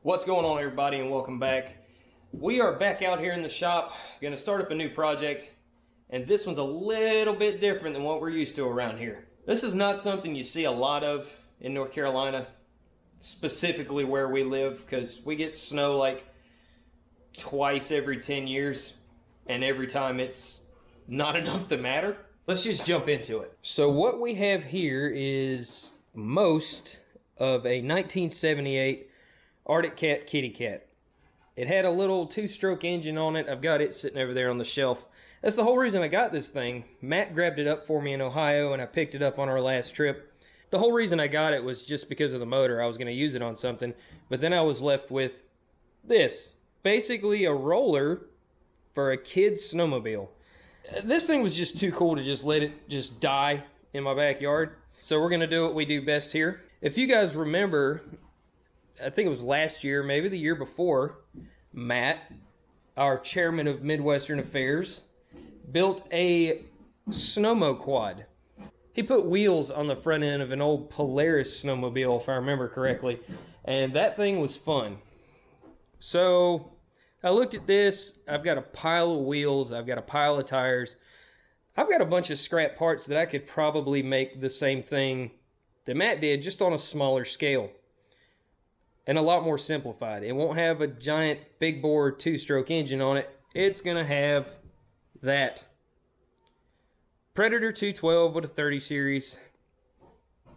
What's going on, everybody, and welcome back. We are back out here in the shop, gonna start up a new project, and this one's a little bit different than what we're used to around here. This is not something you see a lot of in North Carolina, specifically where we live, because we get snow like twice every 10 years, and every time it's not enough to matter. Let's just jump into it. So what we have here is most of a 1978 Artic Cat kitty cat. It had a little 2-stroke engine on it. I've got it sitting over there on the shelf. That's the whole reason I got this thing. Matt grabbed it up for me in Ohio, and I picked it up on our last trip. The whole reason I got it was just because of the motor. I was going to use it on something, but then I was left with this. Basically a roller for a kid's snowmobile. This thing was just too cool to just let it just die in my backyard. So we're going to do what we do best here. If you guys remember, I think it was last year, maybe the year before, Matt, our chairman of Midwestern Affairs, built a SnoMowQuad. He put wheels on the front end of an old Polaris snowmobile, if I remember correctly, and that thing was fun. So I looked at this. I've got a pile of wheels. I've got a pile of tires. I've got a bunch of scrap parts that I could probably make the same thing that Matt did, just on a smaller scale. And a lot more simplified. It won't have a giant big bore 2-stroke engine on it. It's going to have that Predator 212 with a 30 series.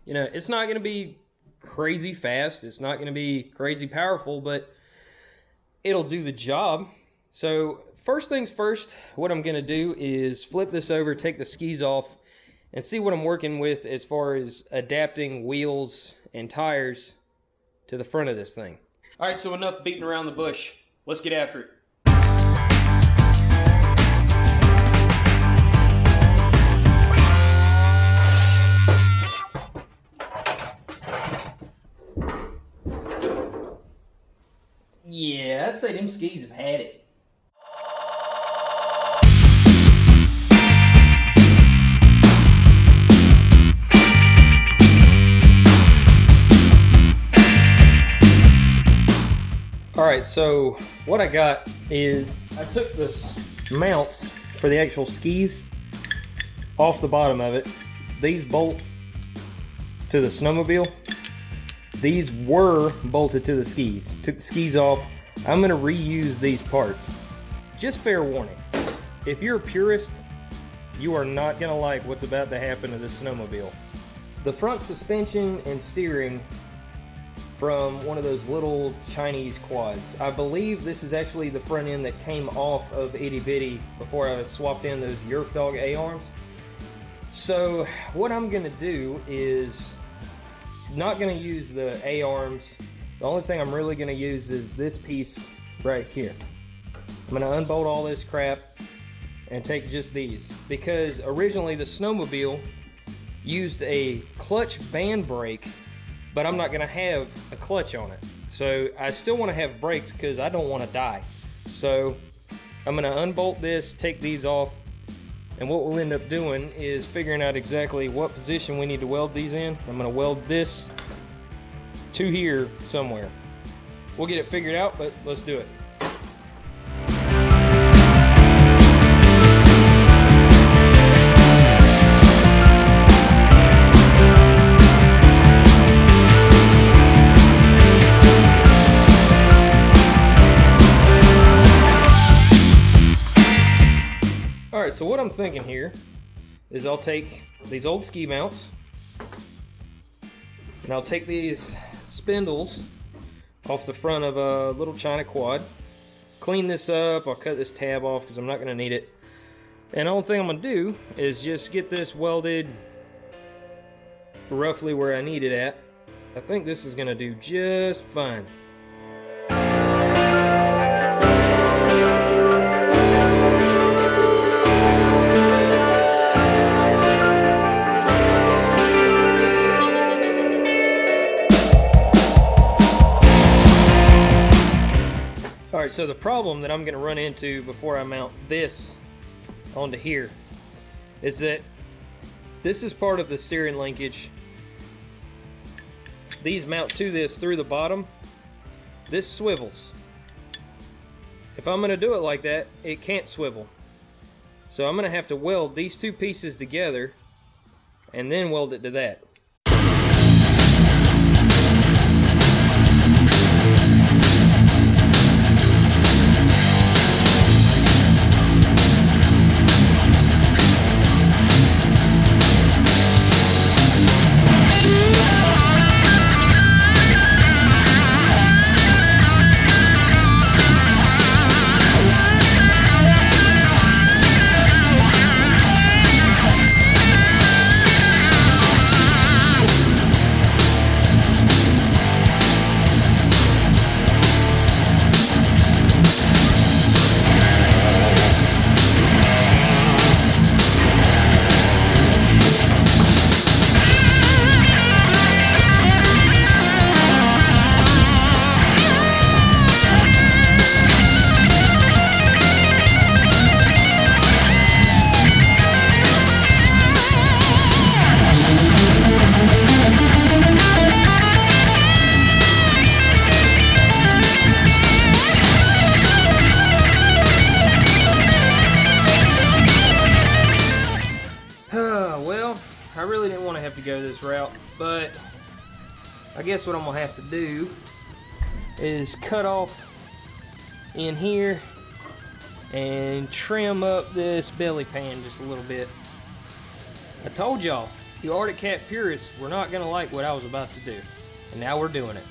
You know, it's not going to be crazy fast. It's not going to be crazy powerful, but it'll do the job. So first things first, what I'm going to do is flip this over, take the skis off, and see what I'm working with as far as adapting wheels and tires to the front of this thing. All right, so enough beating around the bush. Let's get after it. Yeah, I'd say them skis have had it. Alright, so what I got is I took the mounts for the actual skis off the bottom of it. These bolt to the snowmobile. These were bolted to the skis. Took the skis off. I'm going to reuse these parts. Just fair warning. If you're a purist, you are not going to like what's about to happen to this snowmobile. The front suspension and steering from one of those little Chinese quads. I believe this is actually the front end that came off of Itty Bitty before I swapped in those Yerf Dog A-arms. So what I'm going to do is not going to use the A-arms. The only thing I'm really going to use is this piece right here. I'm going to unbolt all this crap and take just these, because originally the snowmobile used a clutch band brake, but I'm not going to have a clutch on it. So I still want to have brakes because I don't want to die. So I'm going to unbolt this, take these off, and what we'll end up doing is figuring out exactly what position we need to weld these in. I'm going to weld this to here somewhere. We'll get it figured out, but let's do it. Alright, so what I'm thinking here is I'll take these old ski mounts and I'll take these spindles off the front of a little China quad, clean this up. I'll cut this tab off because I'm not going to need it. And the only thing I'm going to do is just get this welded roughly where I need it at. I think this is going to do just fine. Alright, so the problem that I'm going to run into before I mount this onto here is that this is part of the steering linkage. These mount to this through the bottom, this swivels. If I'm going to do it like that, it can't swivel. So I'm going to have to weld these two pieces together and then weld it to that. Well, I really didn't want to have to go this route, but I guess what I'm going to have to do is cut off in here and trim up this belly pan just a little bit. I told y'all, you Artic Cat purists were not going to like what I was about to do, and now we're doing it.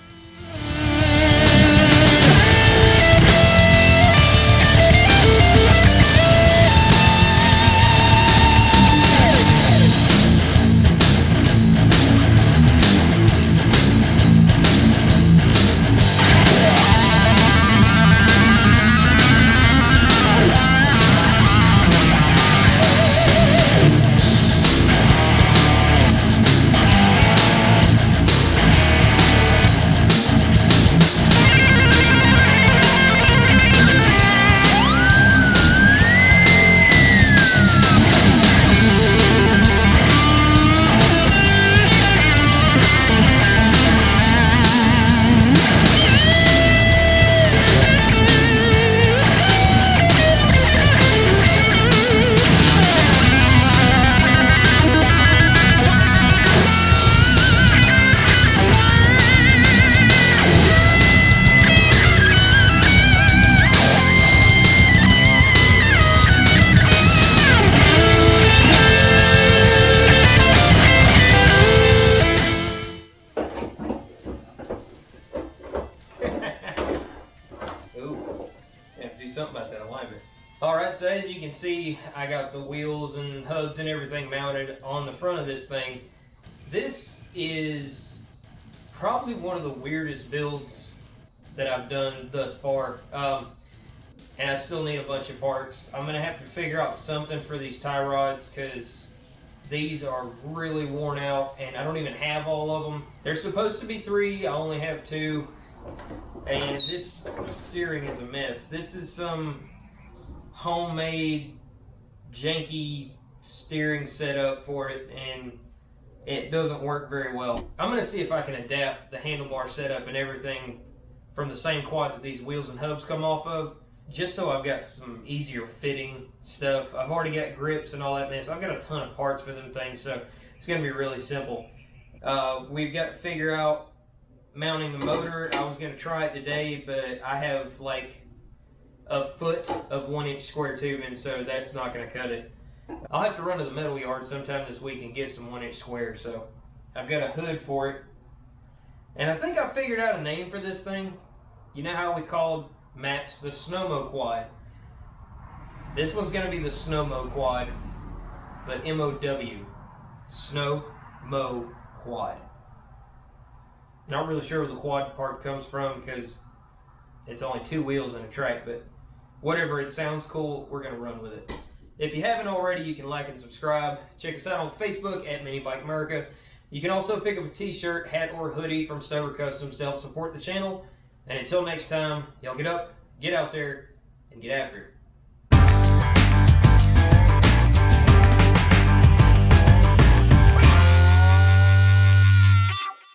Something about that alignment. Alright, so as you can see, I got the wheels and hubs and everything mounted on the front of this thing. This is probably one of the weirdest builds that I've done thus far. And I still need a bunch of parts. I'm going to have to figure out something for these tie rods because these are really worn out and I don't even have all of them. There's supposed to be 3, I only have 2. And this steering is a mess. This is some homemade janky steering setup for it and it doesn't work very well. I'm going to see if I can adapt the handlebar setup and everything from the same quad that these wheels and hubs come off of, just so I've got some easier fitting stuff. I've already got grips and all that mess. I've got a ton of parts for them things, so it's going to be really simple. We've got to figure out mounting the motor. I was going to try it today, but I have like a foot of 1-inch square tubing, so that's not going to cut it. I'll have to run to the metal yard sometime this week and get some 1-inch square, so I've got a hood for it. And I think I figured out a name for this thing. You know how we called Matt's the SnoMowQuad? This one's going to be the SnoMowQuad, but M-O-W. SnoMowQuad. Not really sure where the quad part comes from because it's only 2 wheels and a track, but whatever, it sounds cool, we're going to run with it. If you haven't already, you can like and subscribe. Check us out on Facebook at Mini Bike America. You can also pick up a t-shirt, hat, or hoodie from Stover Customs to help support the channel. And until next time, y'all get up, get out there, and get after it.